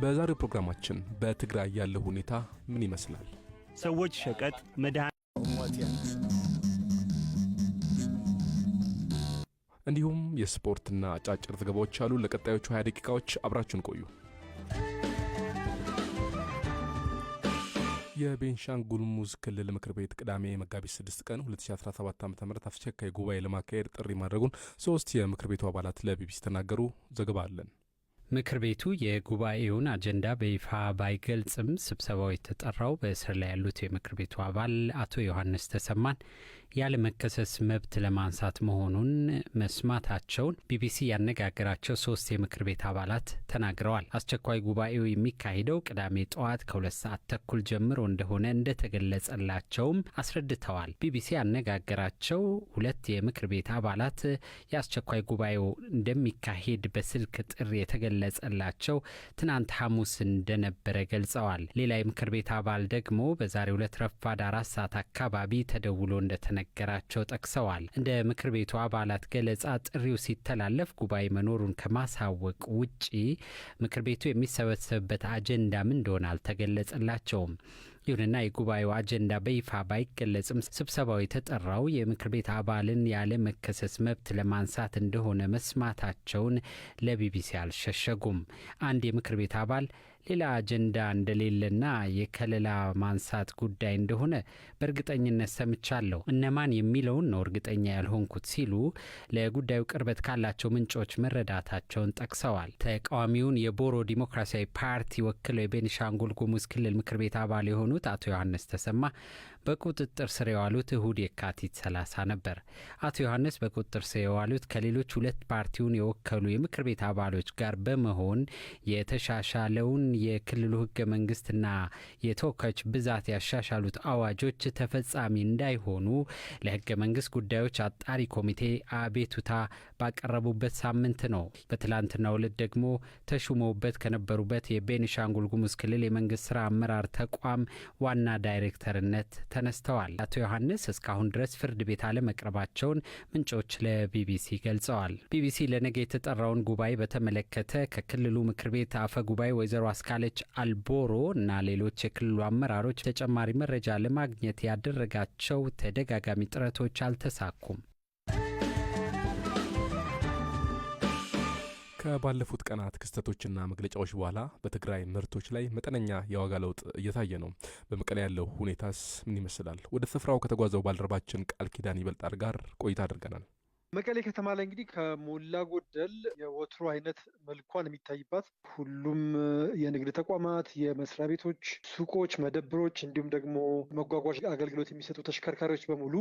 በዛሬው ፕሮግራማችን በትግራይ ያለው ሁኔታ ምን ይመስላል? ሰዎች ሸቀጥ እንዲሁም የስፖርትና አጫጭር ዘገባዎች አሉ። ለቀጣዮቹ 20 ደቂቃዎች አብራችሁን ቆዩ። የቤንሻንጉል ጉሙዝ ክልል ምክር ቤት ቅዳሜ መጋቢት 6 ቀን 2017 ዓ.ም አስቸኳይ ጉባኤ ለማካሄድ ጥሪ ማድረጉን 3 የምክር ቤቱ አባላት ለቢቢሲ ተናገሩ። ዘገባ አለን። ምክር ቤቱ የጉባኤውን አጀንዳ በይፋ ባይገልጽም ስብሰባው የተጠራው በእስር ላይ ያሉት የምክር ቤቱ አባል አቶ ዮሐንስ ተሰማን ያለ መከሰስ መብት ለማንሳት መሆኑን መስማታቸውን ቢቢሲ ያነጋገራቸው 3 የምክር ቤት አባላት ተናግረዋል። አስቸኳይ ጉባኤው የሚካሄደው ቅዳሜ ጠዋት ከ2 ሰዓት ተኩል ጀምሮ እንደሆነ እንደተገለጸላቸውም አስረድተዋል። ቢቢሲ ያነጋገራቸው 2 የምክር ቤት አባላት የአስቸኳይ ጉባኤው እንደሚካሄድ በስልክ ጥሪ የተገለጸላቸው ትናንት ሐሙስ እንደነበረ ገልጸዋል። ሌላ የምክር ቤት አባል ደግሞ በዛሬው ዕለት ረፋድ 4 ሰዓት አካባቢ ተደውሎ እንደተነገራቸው ጠቅሰዋል። እንደ ምክር ቤቱ አባላት ገለጻ ጥሪው ሲተላለፍ ጉባኤ መኖሩን ከማሳወቅ ውጪ ምክር ቤቱ የሚሰበሰብበት አጀንዳ ምን እንደሆነ አልተገለጸላቸውም። ይሁንና የጉባኤው አጀንዳ በይፋ ባይገለጽም ስብሰባው የተጠራው የምክር ቤት አባልን ያለ መከሰስ መብት ለማንሳት እንደሆነ መስማታቸውን ለቢቢሲ አልሸሸጉም። አንድ የምክር ቤት አባል ሌላ አጀንዳ እንደሌለና የከለላ ማንሳት ጉዳይ እንደሆነ በእርግጠኝነት ሰምቻለሁ፣ እነማን የሚለውን ነው እርግጠኛ ያልሆንኩት ሲሉ ለጉዳዩ ቅርበት ካላቸው ምንጮች መረዳታቸውን ጠቅሰዋል። ተቃዋሚውን የቦሮ ዲሞክራሲያዊ ፓርቲ ወክለው የቤኒሻንጉል ጉሙዝ ክልል ምክር ቤት አባል የሆኑት አቶ ዮሐንስ ተሰማ በቁጥጥር ስር የዋሉት እሁድ የካቲት 30 ነበር። አቶ ዮሐንስ በቁጥጥር ስር የዋሉት ከሌሎች 2 ፓርቲውን የወከሉ የምክር ቤት አባሎች ጋር በመሆን የተሻሻለውን የክልሉ ህገ መንግስትና የተወካዮች ብዛት ያሻሻሉት አዋጆች ተፈጻሚ እንዳይሆኑ ለህገ መንግስት ጉዳዮች አጣሪ ኮሚቴ አቤቱታ ባቀረቡበት ሳምንት ነው። በትላንትናው ዕለት ደግሞ ተሹመውበት ከነበሩበት የቤኒሻንጉል ጉሙዝ ክልል የመንግስት ስራ አመራር ተቋም ዋና ዳይሬክተርነት ተነስተዋል። አቶ ዮሐንስ እስካሁን ድረስ ፍርድ ቤት አለመቅረባቸውን ምንጮች ለቢቢሲ ገልጸዋል። ቢቢሲ ለነገ የተጠራውን ጉባኤ በተመለከተ ከክልሉ ምክር ቤት አፈ ጉባኤ ወይዘሮ አስካለች አልቦሮ እና ሌሎች የክልሉ አመራሮች ተጨማሪ መረጃ ለማግኘት ያደረጋቸው ተደጋጋሚ ጥረቶች አልተሳኩም። ከባለፉት ቀናት ክስተቶችና መግለጫዎች በኋላ በትግራይ ምርቶች ላይ መጠነኛ የዋጋ ለውጥ እየታየ ነው። በመቀሌ ያለው ሁኔታስ ምን ይመስላል? ወደ ስፍራው ከተጓዘው ባልደረባችን ቃል ኪዳን ይበልጣል ጋር ቆይታ አድርገናል። መቀሌ ከተማ ላይ እንግዲህ ከሞላ ጎደል የወትሮ አይነት መልኳን የሚታይባት ሁሉም የንግድ ተቋማት፣ የመስሪያ ቤቶች፣ ሱቆች፣ መደብሮች እንዲሁም ደግሞ መጓጓዣ አገልግሎት የሚሰጡ ተሽከርካሪዎች በሙሉ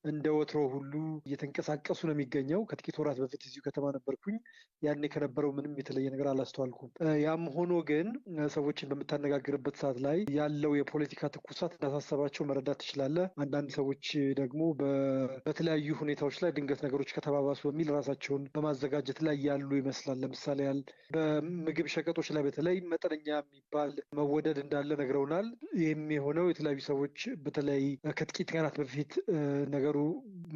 እንደ ወትሮ ሁሉ እየተንቀሳቀሱ ነው የሚገኘው። ከጥቂት ወራት በፊት እዚሁ ከተማ ነበርኩኝ። ያኔ ከነበረው ምንም የተለየ ነገር አላስተዋልኩም። ያም ሆኖ ግን ሰዎችን በምታነጋግርበት ሰዓት ላይ ያለው የፖለቲካ ትኩሳት እንዳሳሰባቸው መረዳት ትችላለህ። አንዳንድ ሰዎች ደግሞ በተለያዩ ሁኔታዎች ላይ ድንገት ነገሮች ከተባባሱ በሚል ራሳቸውን በማዘጋጀት ላይ ያሉ ይመስላል። ለምሳሌ ያህል በምግብ ሸቀጦች ላይ በተለይ መጠነኛ የሚባል መወደድ እንዳለ ነግረውናል። ይህም የሆነው የተለያዩ ሰዎች በተለይ ከጥቂት ቀናት በፊት ነገሩ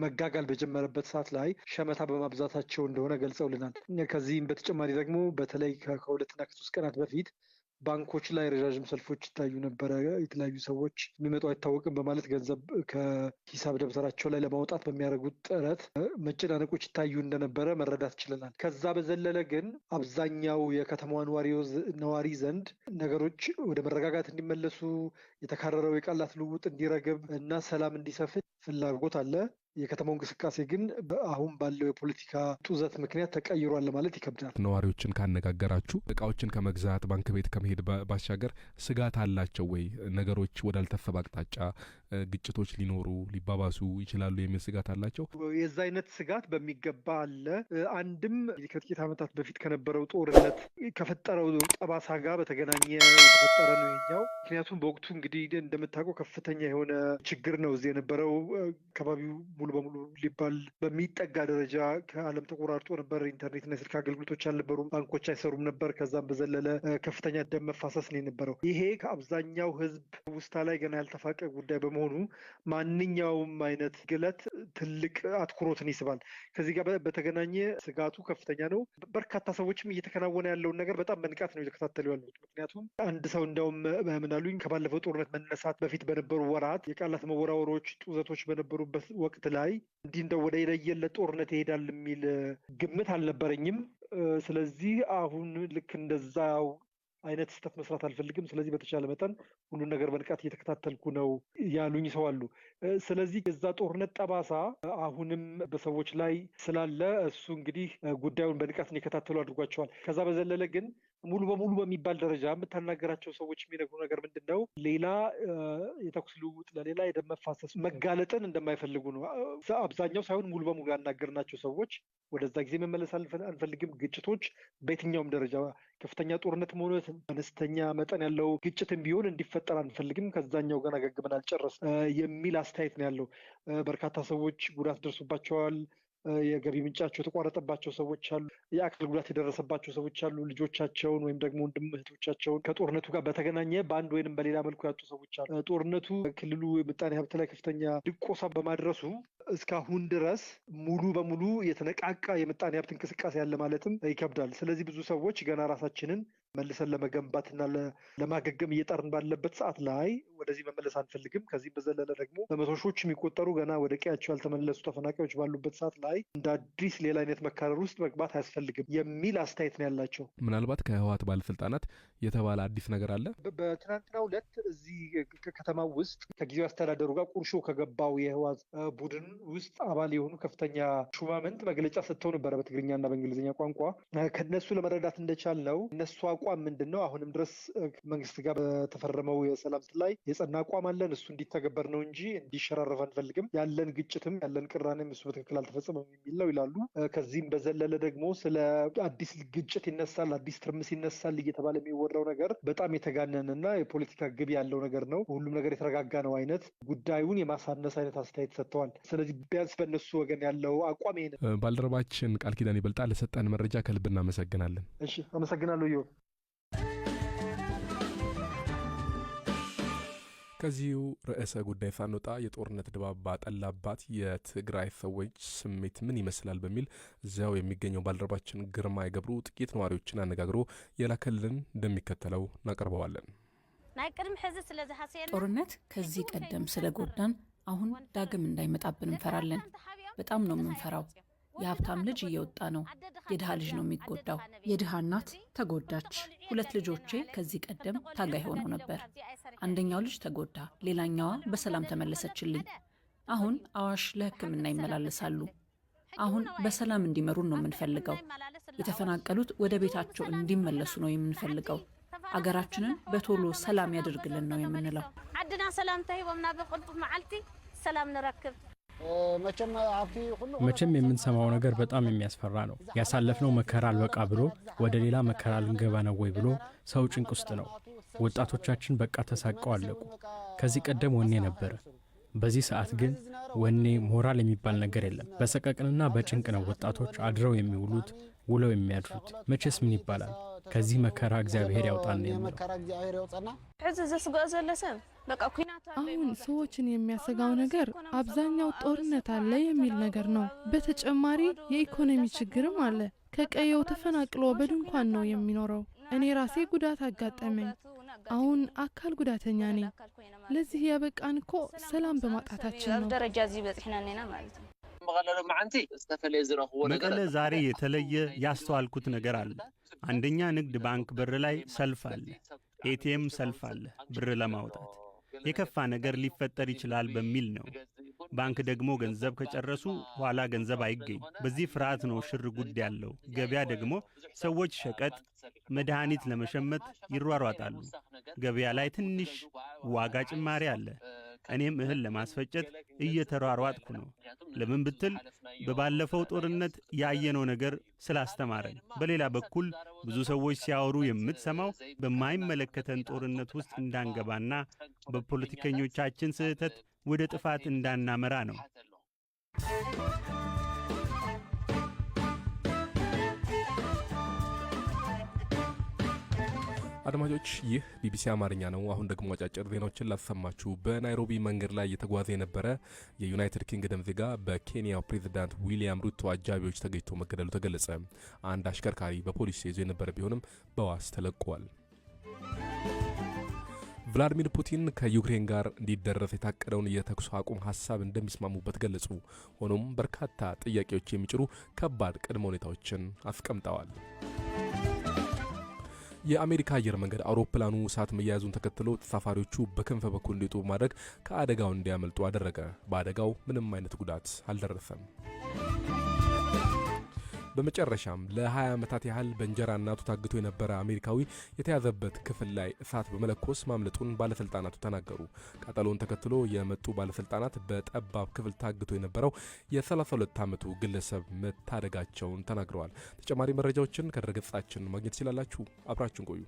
መጋጋል በጀመረበት ሰዓት ላይ ሸመታ በማብዛታቸው እንደሆነ ገልጸውልናል። ከዚህም በተጨማሪ ደግሞ በተለይ ከ2 እና ከ3 ቀናት በፊት ባንኮች ላይ ረዣዥም ሰልፎች ይታዩ ነበረ። የተለያዩ ሰዎች የሚመጡ አይታወቅም በማለት ገንዘብ ከሂሳብ ደብተራቸው ላይ ለማውጣት በሚያደርጉት ጥረት መጨናነቆች ይታዩ እንደነበረ መረዳት ችለናል። ከዛ በዘለለ ግን አብዛኛው የከተማዋ ነዋሪ ዘንድ ነገሮች ወደ መረጋጋት እንዲመለሱ፣ የተካረረው የቃላት ልውውጥ እንዲረግብ እና ሰላም እንዲሰፍን ፍላጎት አለ። የከተማው እንቅስቃሴ ግን አሁን ባለው የፖለቲካ ጡዘት ምክንያት ተቀይሯል ለማለት ይከብዳል። ነዋሪዎችን ካነጋገራችሁ እቃዎችን ከመግዛት ባንክ ቤት ከመሄድ ባሻገር ስጋት አላቸው ወይ? ነገሮች ወዳልተፈባ አቅጣጫ ግጭቶች ሊባባሱ ይችላሉ የሚል ስጋት አላቸው? የዛ አይነት ስጋት በሚገባ አለ። አንድም ከጥቂት ዓመታት በፊት ከነበረው ጦርነት ከፈጠረው ጠባሳ ጋር በተገናኘ የተፈጠረ ነው ይኛው። ምክንያቱም በወቅቱ እንግዲህ እንደምታውቀው ከፍተኛ የሆነ ችግር ነው እዚህ የነበረው። አካባቢው ሙሉ በሙሉ ሊባል በሚጠጋ ደረጃ ከዓለም ተቆራርጦ ነበር። ኢንተርኔትና የስልክ አገልግሎቶች አልነበሩም። ባንኮች አይሰሩም ነበር። ከዛም በዘለለ ከፍተኛ ደም መፋሰስ ነው የነበረው። ይሄ ከአብዛኛው ሕዝብ ውስታ ላይ ገና ያልተፋቀ ጉዳይ በመሆኑ በመሆኑ ማንኛውም አይነት ግለት ትልቅ አትኩሮትን ይስባል። ከዚህ ጋር በተገናኘ ስጋቱ ከፍተኛ ነው። በርካታ ሰዎችም እየተከናወነ ያለውን ነገር በጣም በንቃት ነው እየተከታተሉ ያሉት። ምክንያቱም አንድ ሰው እንደውም ምናሉኝ ከባለፈው ጦርነት መነሳት በፊት በነበሩ ወራት የቃላት መወራወሮች፣ ጡዘቶች በነበሩበት ወቅት ላይ እንዲህ እንደው ወደ የለየለት ጦርነት ይሄዳል የሚል ግምት አልነበረኝም። ስለዚህ አሁን ልክ እንደዛው አይነት ስህተት መስራት አልፈልግም። ስለዚህ በተቻለ መጠን ሁሉን ነገር በንቃት እየተከታተልኩ ነው ያሉኝ ሰው አሉ። ስለዚህ የዛ ጦርነት ጠባሳ አሁንም በሰዎች ላይ ስላለ እሱ እንግዲህ ጉዳዩን በንቃት እየተከታተሉ አድርጓቸዋል። ከዛ በዘለለ ግን ሙሉ በሙሉ በሚባል ደረጃ የምታናገራቸው ሰዎች የሚነግሩ ነገር ምንድን ነው? ሌላ የተኩስ ልውውጥ፣ ለሌላ የደም መፋሰስ መጋለጥን እንደማይፈልጉ ነው። አብዛኛው ሳይሆን ሙሉ በሙሉ ያናገርናቸው ሰዎች ወደዛ ጊዜ መመለስ አንፈልግም። ግጭቶች በየትኛውም ደረጃ ከፍተኛ ጦርነት መሆኑ አነስተኛ መጠን ያለው ግጭትም ቢሆን እንዲፈጠር አንፈልግም። ከዛኛው ገና ገግመን አልጨረስ የሚል አስተያየት ነው ያለው። በርካታ ሰዎች ጉዳት ደርሶባቸዋል። የገቢ ምንጫቸው የተቋረጠባቸው ሰዎች አሉ። የአካል ጉዳት የደረሰባቸው ሰዎች አሉ። ልጆቻቸውን ወይም ደግሞ ወንድም እህቶቻቸውን ከጦርነቱ ጋር በተገናኘ በአንድ ወይንም በሌላ መልኩ ያጡ ሰዎች አሉ። ጦርነቱ ክልሉ ምጣኔ ሀብት ላይ ከፍተኛ ድቆሳ በማድረሱ እስካሁን ድረስ ሙሉ በሙሉ የተነቃቃ የምጣኔ ሀብት እንቅስቃሴ ያለ ማለትም ይከብዳል። ስለዚህ ብዙ ሰዎች ገና ራሳችንን መልሰን ለመገንባትና ለማገገም እየጣርን ባለበት ሰዓት ላይ ወደዚህ መመለስ አንፈልግም። ከዚህም በዘለለ ደግሞ በመቶ ሺዎች የሚቆጠሩ ገና ወደ ቀያቸው ያልተመለሱ ተፈናቃዮች ባሉበት ሰዓት ላይ እንደ አዲስ ሌላ አይነት መካረር ውስጥ መግባት አያስፈልግም የሚል አስተያየት ነው ያላቸው። ምናልባት ከህወሓት ባለስልጣናት የተባለ አዲስ ነገር አለ? በትናንትናው ዕለት እዚህ ከተማ ውስጥ ከጊዜው አስተዳደሩ ጋር ቁርሾ ከገባው የህወሓት ቡድን ውስጥ አባል የሆኑ ከፍተኛ ሹማምንት መግለጫ ሰጥተው ነበረ በትግርኛና በእንግሊዝኛ ቋንቋ። ከነሱ ለመረዳት እንደቻል ነው እነሱ አቋም ምንድን ነው? አሁንም ድረስ መንግስት ጋር በተፈረመው የሰላም ላይ የጸና አቋም አለን። እሱ እንዲተገበር ነው እንጂ እንዲሸራረፍ አንፈልግም። ያለን ግጭትም ያለን ቅራኔም እሱ በትክክል አልተፈጸመም የሚል ነው ይላሉ። ከዚህም በዘለለ ደግሞ ስለ አዲስ ግጭት ይነሳል፣ አዲስ ትርምስ ይነሳል እየተባለ የሚወራው ነገር በጣም የተጋነንና የፖለቲካ ግብ ያለው ነገር ነው። ሁሉም ነገር የተረጋጋ ነው አይነት ጉዳዩን የማሳነስ አይነት አስተያየት ሰጥተዋል። ስለዚህ ቢያንስ በእነሱ ወገን ያለው አቋም ይሄ ነው። ባልደረባችን ቃል ኪዳን ይበልጣል ለሰጠን መረጃ ከልብ እናመሰግናለን። እሺ፣ አመሰግናለሁ። ከዚሁ ርዕሰ ጉዳይ ሳንወጣ የጦርነት ድባብ ባጠላባት የትግራይ ሰዎች ስሜት ምን ይመስላል በሚል እዚያው የሚገኘው ባልደረባችን ግርማይ ገብሩ ጥቂት ነዋሪዎችን አነጋግሮ የላከልን እንደሚከተለው እናቀርበዋለን። ጦርነት ከዚህ ቀደም ስለጎዳን አሁን ዳግም እንዳይመጣብን እንፈራለን። በጣም ነው የምንፈራው። የሀብታም ልጅ እየወጣ ነው፣ የድሃ ልጅ ነው የሚጎዳው። የድሃ እናት ተጎዳች። 2 ልጆቼ ከዚህ ቀደም ታጋይ ሆነው ነበር። አንደኛው ልጅ ተጎዳ፣ ሌላኛዋ በሰላም ተመለሰችልኝ። አሁን አዋሽ ለሕክምና ይመላለሳሉ። አሁን በሰላም እንዲመሩን ነው የምንፈልገው። የተፈናቀሉት ወደ ቤታቸው እንዲመለሱ ነው የምንፈልገው። አገራችንን በቶሎ ሰላም ያደርግልን ነው የምንለው። عدنا سلام تهيبهم نابقلب معلتي سلام نركب መቼም የምንሰማው ነገር በጣም የሚያስፈራ ነው። ያሳለፍነው መከራ አልበቃ ብሎ ወደ ሌላ መከራ ልንገባ ነው ወይ ብሎ ሰው ጭንቅ ውስጥ ነው። ወጣቶቻችን በቃ ተሳቀው አለቁ። ከዚህ ቀደም ወኔ ነበረ። በዚህ ሰዓት ግን ወኔ ሞራል የሚባል ነገር የለም። በሰቀቅንና በጭንቅ ነው ወጣቶች አድረው የሚውሉት ውለው የሚያድሩት። መቼስ ምን ይባላል? ከዚህ መከራ እግዚአብሔር ያውጣን ነው። አሁን ሰዎችን የሚያሰጋው ነገር አብዛኛው ጦርነት አለ የሚል ነገር ነው። በተጨማሪ የኢኮኖሚ ችግርም አለ። ከቀየው ተፈናቅሎ በድንኳን ነው የሚኖረው። እኔ ራሴ ጉዳት አጋጠመኝ። አሁን አካል ጉዳተኛ ነኝ። ለዚህ ያበቃን እኮ ሰላም በማጣታችን ነው። መቀለ ዛሬ የተለየ ያስተዋልኩት ነገር አለ። አንደኛ ንግድ ባንክ በር ላይ ሰልፍ አለ። ኤቲኤም ሰልፍ አለ ብር ለማውጣት። የከፋ ነገር ሊፈጠር ይችላል በሚል ነው። ባንክ ደግሞ ገንዘብ ከጨረሱ ኋላ ገንዘብ አይገኝ። በዚህ ፍርሃት ነው ሽር ጉድ ያለው። ገበያ ደግሞ ሰዎች ሸቀጥ፣ መድኃኒት ለመሸመት ይሯሯጣሉ። ገበያ ላይ ትንሽ ዋጋ ጭማሪ አለ። እኔም እህል ለማስፈጨት እየተሯሯጥኩ ነው። ለምን ብትል በባለፈው ጦርነት ያየነው ነገር ስላስተማረን። በሌላ በኩል ብዙ ሰዎች ሲያወሩ የምትሰማው በማይመለከተን ጦርነት ውስጥ እንዳንገባና በፖለቲከኞቻችን ስህተት ወደ ጥፋት እንዳናመራ ነው። አድማጮች ይህ ቢቢሲ አማርኛ ነው። አሁን ደግሞ አጫጭር ዜናዎችን ላሰማችሁ። በናይሮቢ መንገድ ላይ እየተጓዘ የነበረ የዩናይትድ ኪንግደም ዜጋ በኬንያው ፕሬዝዳንት ዊሊያም ሩቶ አጃቢዎች ተገኝቶ መገደሉ ተገለጸ። አንድ አሽከርካሪ በፖሊስ ተይዞ የነበረ ቢሆንም በዋስ ተለቋል። ቭላዲሚር ፑቲን ከዩክሬን ጋር እንዲደረስ የታቀደውን የተኩስ አቁም ሀሳብ እንደሚስማሙበት ገለጹ። ሆኖም በርካታ ጥያቄዎች የሚጭሩ ከባድ ቅድመ ሁኔታዎችን አስቀምጠዋል። የአሜሪካ አየር መንገድ አውሮፕላኑ እሳት መያያዙን ተከትሎ ተሳፋሪዎቹ በክንፍ በኩል እንዲወጡ በማድረግ ከአደጋው እንዲያመልጡ አደረገ። በአደጋው ምንም አይነት ጉዳት አልደረሰም። በመጨረሻም ለ20 ዓመታት ያህል በእንጀራ እናቱ ታግቶ የነበረ አሜሪካዊ የተያዘበት ክፍል ላይ እሳት በመለኮስ ማምለጡን ባለስልጣናቱ ተናገሩ። ቃጠሎውን ተከትሎ የመጡ ባለስልጣናት በጠባብ ክፍል ታግቶ የነበረው የ32 ዓመቱ ግለሰብ መታደጋቸውን ተናግረዋል። ተጨማሪ መረጃዎችን ከድረገጻችን ማግኘት ትችላላችሁ። አብራችሁን ቆዩ።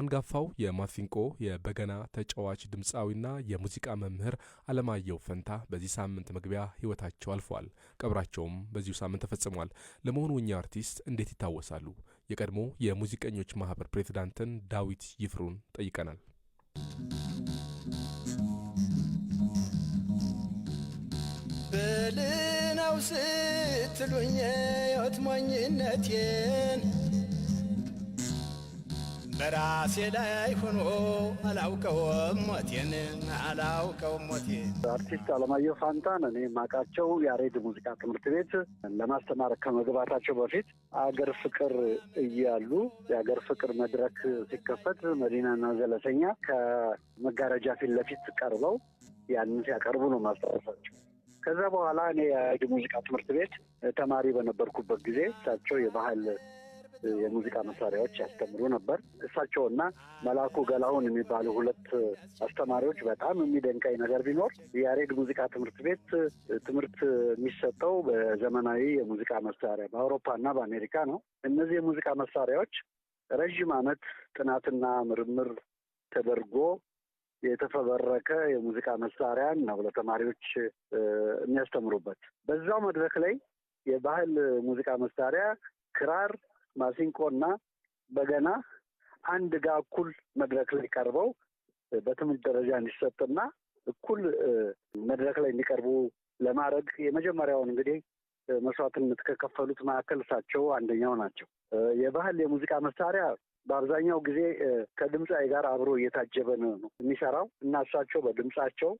አንጋፋው የማሲንቆ የበገና ተጫዋች ድምፃዊና የሙዚቃ መምህር አለማየሁ ፈንታ በዚህ ሳምንት መግቢያ ህይወታቸው አልፏል። ቀብራቸውም በዚሁ ሳምንት ተፈጽሟል። ለመሆኑ እኛ አርቲስት እንዴት ይታወሳሉ? የቀድሞ የሙዚቀኞች ማህበር ፕሬዝዳንትን ዳዊት ይፍሩን ጠይቀናል። ብልነው ስትሉኝ የወትሞኝነቴን በራሴ ላይ ሆኖ አላውቀውም ሞቴን። አርቲስት አለማየሁ ፋንታን እኔ የማውቃቸው ያሬድ ሙዚቃ ትምህርት ቤት ለማስተማር ከመግባታቸው በፊት አገር ፍቅር እያሉ የአገር ፍቅር መድረክ ሲከፈት መዲናና ዘለሰኛ ከመጋረጃ ፊት ለፊት ቀርበው ያንን ሲያቀርቡ ነው ማስታወሳቸው። ከዛ በኋላ እኔ የያሬድ ሙዚቃ ትምህርት ቤት ተማሪ በነበርኩበት ጊዜ እሳቸው የባህል የሙዚቃ መሳሪያዎች ያስተምሩ ነበር። እሳቸውና መላኩ ገላሁን የሚባሉ ሁለት አስተማሪዎች በጣም የሚደንቀኝ ነገር ቢኖር የያሬድ ሙዚቃ ትምህርት ቤት ትምህርት የሚሰጠው በዘመናዊ የሙዚቃ መሳሪያ በአውሮፓና በአሜሪካ ነው። እነዚህ የሙዚቃ መሳሪያዎች ረዥም ዓመት ጥናትና ምርምር ተደርጎ የተፈበረከ የሙዚቃ መሳሪያን ነው ለተማሪዎች የሚያስተምሩበት። በዛው መድረክ ላይ የባህል ሙዚቃ መሳሪያ ክራር፣ ማሲንቆና በገና አንድ ጋር እኩል መድረክ ላይ ቀርበው በትምህርት ደረጃ እንዲሰጥና እኩል መድረክ ላይ እንዲቀርቡ ለማድረግ የመጀመሪያውን እንግዲህ መስዋዕትነት ከከፈሉት መካከል እሳቸው አንደኛው ናቸው። የባህል የሙዚቃ መሳሪያ በአብዛኛው ጊዜ ከድምፃዊ ጋር አብሮ እየታጀበ ነው የሚሰራው እና እሳቸው በድምፃቸው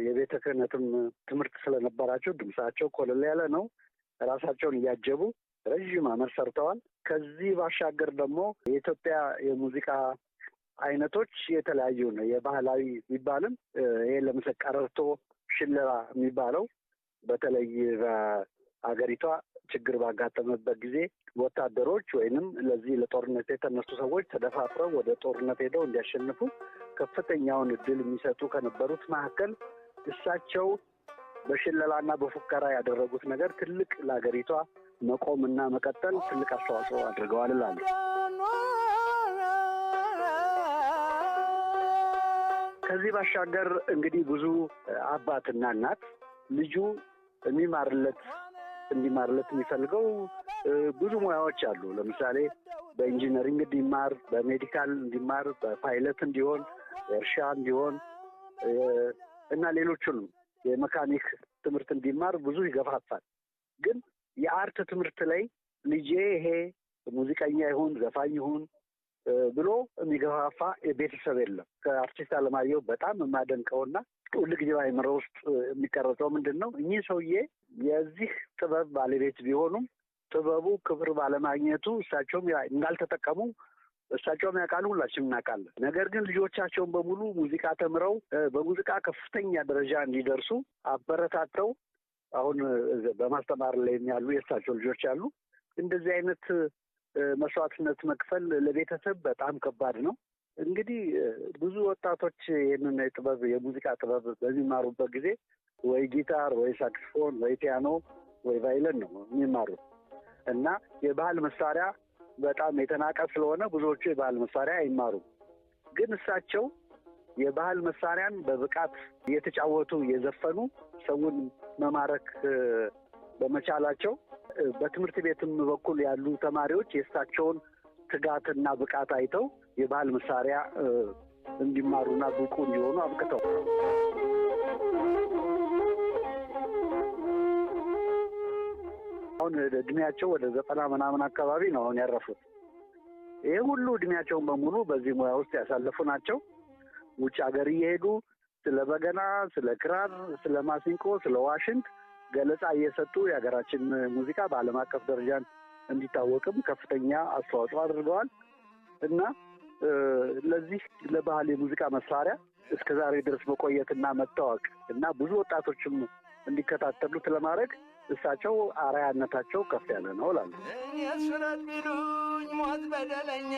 የቤተ ክህነትም ትምህርት ስለነበራቸው ድምፃቸው ኮለል ያለ ነው። ራሳቸውን እያጀቡ ረዥም ዓመት ሰርተዋል። ከዚህ ባሻገር ደግሞ የኢትዮጵያ የሙዚቃ አይነቶች የተለያዩ ነው። የባህላዊ ቢባልም ይሄ ለምሳሌ ቀረርቶ፣ ሽለላ የሚባለው በተለይ በአገሪቷ ችግር ባጋጠመበት ጊዜ ወታደሮች ወይንም ለዚህ ለጦርነት የተነሱ ሰዎች ተደፋፍረው ወደ ጦርነት ሄደው እንዲያሸንፉ ከፍተኛውን እድል የሚሰጡ ከነበሩት መካከል እሳቸው በሽለላና በፉከራ ያደረጉት ነገር ትልቅ ለሀገሪቷ መቆምና መቀጠል ትልቅ አስተዋጽኦ አድርገዋል እላለሁ። ከዚህ ባሻገር እንግዲህ ብዙ አባትና እናት ልጁ እንዲማርለት የሚፈልገው ብዙ ሙያዎች አሉ። ለምሳሌ በኢንጂነሪንግ እንዲማር፣ በሜዲካል እንዲማር፣ በፓይለት እንዲሆን፣ እርሻ እንዲሆን እና ሌሎቹንም የመካኒክ ትምህርት እንዲማር ብዙ ይገፋፋል። ግን የአርት ትምህርት ላይ ልጄ ይሄ ሙዚቀኛ ይሁን ዘፋኝ ይሁን ብሎ የሚገፋፋ ቤተሰብ የለም። ከአርቲስት አለማየሁ በጣም የማደንቀውና ሁልጊዜ በአእምሮ ውስጥ የሚቀረጸው ምንድን ነው፣ እኚህ ሰውዬ የዚህ ጥበብ ባለቤት ቢሆኑም ጥበቡ ክብር ባለማግኘቱ እሳቸውም እንዳልተጠቀሙ እሳቸውም ያውቃሉ፣ ሁላችንም እናውቃለን። ነገር ግን ልጆቻቸውን በሙሉ ሙዚቃ ተምረው በሙዚቃ ከፍተኛ ደረጃ እንዲደርሱ አበረታተው አሁን በማስተማር ላይ ያሉ የእሳቸው ልጆች አሉ። እንደዚህ አይነት መስዋዕትነት መክፈል ለቤተሰብ በጣም ከባድ ነው። እንግዲህ ብዙ ወጣቶች ይህንን የሙዚቃ ጥበብ በሚማሩበት ጊዜ ወይ ጊታር ወይ ሳክስፎን ወይ ፒያኖ ወይ ቫይለን ነው የሚማሩት እና የባህል መሳሪያ በጣም የተናቀ ስለሆነ ብዙዎቹ የባህል መሳሪያ አይማሩም። ግን እሳቸው የባህል መሳሪያን በብቃት እየተጫወቱ እየዘፈኑ ሰውን መማረክ በመቻላቸው በትምህርት ቤትም በኩል ያሉ ተማሪዎች የእሳቸውን ትጋትና ብቃት አይተው የባህል መሳሪያ እንዲማሩና ብቁ እንዲሆኑ አብቅተው አሁን እድሜያቸው ወደ 90 ምናምን አካባቢ ነው አሁን ያረፉት። ይሄ ሁሉ እድሜያቸውን በሙሉ በዚህ ሙያ ውስጥ ያሳለፉ ናቸው። ውጭ ሀገር እየሄዱ ስለ በገና፣ ስለ ክራር፣ ስለ ማሲንቆ፣ ስለ ዋሽንት ገለጻ እየሰጡ የሀገራችን ሙዚቃ በዓለም አቀፍ ደረጃ እንዲታወቅም ከፍተኛ አስተዋጽኦ አድርገዋል እና ለዚህ ለባህል የሙዚቃ መሳሪያ እስከዛሬ ድረስ መቆየትና መታወቅ እና ብዙ ወጣቶችም እንዲከታተሉት ለማድረግ እሳቸው አርአያነታቸው ከፍ ያለ ነው እላለሁ። እኔስ ፍረድ ቢሉኝ ሞት በደለኛ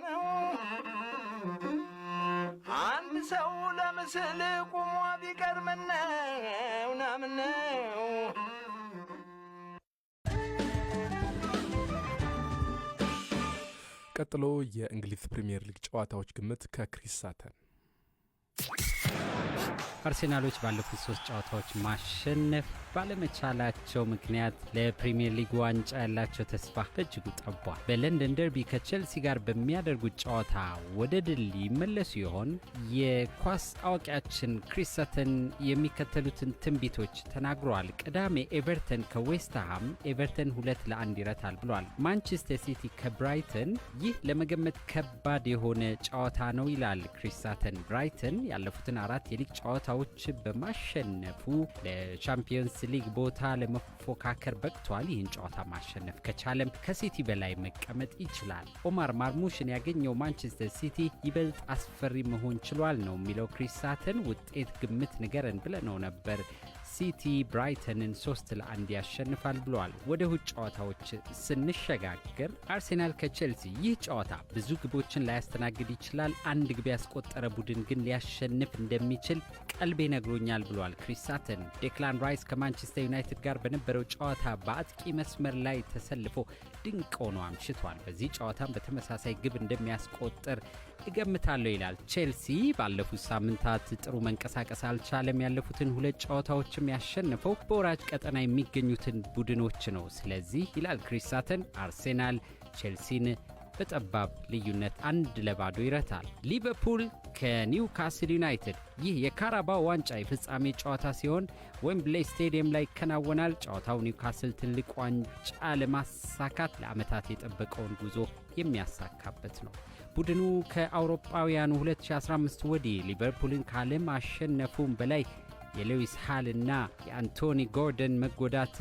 ነው። አንድ ሰው ለምስል ቁሞ ቢቀር ምነው ናምነው። ቀጥሎ የእንግሊዝ ፕሪሚየር ሊግ ጨዋታዎች ግምት ከክሪስ ሳተን። አርሴናሎች ባለፉት 3 ጨዋታዎች ማሸነፍ ባለመቻላቸው ምክንያት ለፕሪሚየር ሊግ ዋንጫ ያላቸው ተስፋ በእጅጉ ጠቧል። በለንደን ደርቢ ከቼልሲ ጋር በሚያደርጉት ጨዋታ ወደ ድል ይመለሱ ይሆን? የኳስ አዋቂያችን ክሪስ ሳተን የሚከተሉትን ትንቢቶች ተናግረዋል። ቅዳሜ ኤቨርተን ከዌስትሃም ኤቨርተን 2-1 ይረታል ብሏል። ማንቸስተር ሲቲ ከብራይተን ይህ ለመገመት ከባድ የሆነ ጨዋታ ነው ይላል ክሪስ ሳተን። ብራይተን ያለፉትን 4 የሊግ ጨዋታዎች በማሸነፉ ለቻምፒየንስ ሊግ ቦታ ለመፎካከር በቅቷል። ይህን ጨዋታ ማሸነፍ ከቻለም ከሲቲ በላይ መቀመጥ ይችላል። ኦማር ማርሙሽን ያገኘው ማንቸስተር ሲቲ ይበልጥ አስፈሪ መሆን ችሏል ነው የሚለው ክሪስ ሳተን። ውጤት ግምት ንገረን ብለነው ነበር። ሲቲ ብራይተንን 3-1 ያሸንፋል ብሏል። ወደ እሁድ ጨዋታዎች ስንሸጋገር አርሴናል ከቼልሲ ይህ ጨዋታ ብዙ ግቦችን ላያስተናግድ ይችላል። አንድ ግብ ያስቆጠረ ቡድን ግን ሊያሸንፍ እንደሚችል ቀልቤ ነግሮኛል ብሏል ክሪስ ሳተን። ዴክላን ራይስ ከማንቸስተር ዩናይትድ ጋር በነበረው ጨዋታ በአጥቂ መስመር ላይ ተሰልፎ ድንቅ ሆኖ አምሽቷል። በዚህ ጨዋታም በተመሳሳይ ግብ እንደሚያስቆጥር እገምታለሁ ይላል። ቼልሲ ባለፉት ሳምንታት ጥሩ መንቀሳቀስ አልቻለም። ያለፉትን 2 ጨዋታዎችም ያሸነፈው በወራጅ ቀጠና የሚገኙትን ቡድኖች ነው። ስለዚህ ይላል ክሪስ ሳተን አርሴናል ቼልሲን በጠባብ ልዩነት 1-0 ይረታል። ሊቨርፑል ከኒውካስል ዩናይትድ ይህ የካራባው ዋንጫ የፍጻሜ ጨዋታ ሲሆን ዌምብሌይ ስቴዲየም ላይ ይከናወናል። ጨዋታው ኒውካስል ትልቅ ዋንጫ ለማሳካት ለዓመታት የጠበቀውን ጉዞ የሚያሳካበት ነው። ቡድኑ ከአውሮፓውያኑ 2015 ወዲህ ሊቨርፑልን ካለማሸነፉም በላይ የሉዊስ ሃልና የአንቶኒ ጎርደን መጎዳት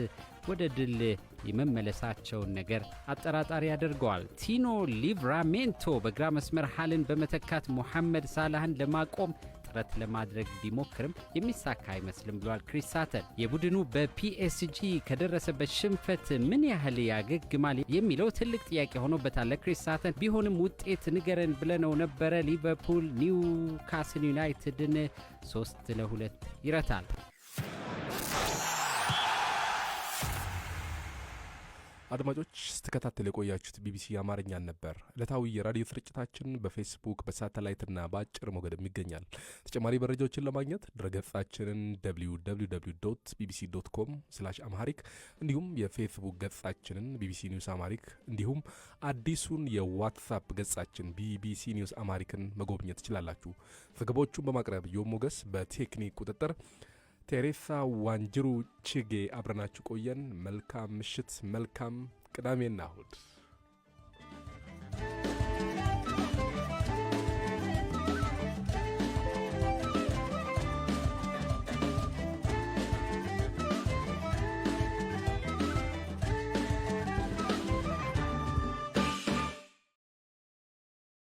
ወደ ድል የመመለሳቸውን ነገር አጠራጣሪ ያደርገዋል። ቲኖ ሊቭራሜንቶ በግራ መስመር ሃልን በመተካት ሞሐመድ ሳላህን ለማቆም ጥረት ለማድረግ ቢሞክርም የሚሳካ አይመስልም ብሏል ክሪስ ሳተን። የቡድኑ በፒኤስጂ ከደረሰበት ሽንፈት ምን ያህል ያገግማል የሚለው ትልቅ ጥያቄ ሆኖበታል ለክሪስ ሳተን። ቢሆንም ውጤት ንገረን ብለነው ነበረ። ሊቨርፑል ኒውካስል ዩናይትድን 3-2 ይረታል። አድማጮች ስትከታተሉ የቆያችሁት ቢቢሲ አማርኛን ነበር። ዕለታዊ የራዲዮ ስርጭታችን በፌስቡክ በሳተላይትና በአጭር ሞገድም ይገኛል። ተጨማሪ መረጃዎችን ለማግኘት ድረገጻችንን www.bbc.com/amharic እንዲሁም የፌስቡክ ገጻችንን ቢቢሲ ኒውስ አማሪክ እንዲሁም አዲሱን የዋትሳፕ ገጻችን ቢቢሲ ኒውስ አማሪክን መጎብኘት ትችላላችሁ። ዘገባዎቹን በማቅረብ ዮም ሞገስ፣ በቴክኒክ ቁጥጥር ቴሬሳ ዋንጅሩ ችጌ አብረናችሁ ቆየን። መልካም ምሽት፣ መልካም ቅዳሜና እሁድ።